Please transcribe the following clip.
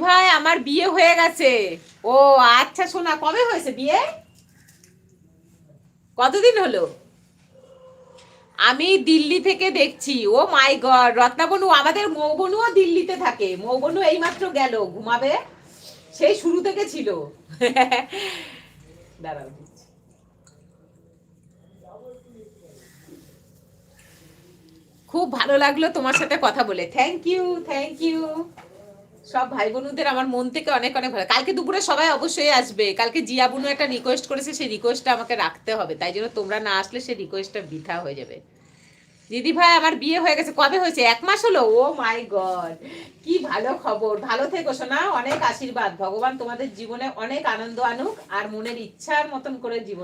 ভাই আমার বিয়ে হয়ে গেছে। ও আচ্ছা, শোনা কবে হয়েছে বিয়ে? কতদিন হলো? আমি দিল্লি থেকে দেখছি। ও মাই গড, রত্নাবনু, আমাদের মৌবনুও দিল্লিতে থাকে। মৌবনু এইমাত্র গেল ঘুমাবে, সেই শুরু থেকে ছিল। দাঁড়াও দিচ্ছি। খুব ভালো লাগলো তোমার সাথে কথা বলে। Thank you, thank you. সব ভাই বোনদের আমার মন থেকে অনেক অনেক ভালো। কালকে দুপুরে সবাই অবশ্যই আসবে। কালকে জিয়া বুনু একটা রিকোয়েস্ট করেছে, সেই রিকোয়েস্টটা আমাকে রাখতে হবে, তাই জন্য তোমরা না আসলে সেই রিকোয়েস্টটা বৃথা হয়ে যাবে। দিদি ভাই আমার বিয়ে হয়ে গেছে। কবে হয়েছে? 1 মাস হলো। ও মাই গড, কি ভালো খবর। ভালো থেকো সোনা, অনেক আশীর্বাদ। ভগবান তোমাদের জীবনে অনেক আনন্দ আনুক আর মনের ইচ্ছার মতন করে জীবন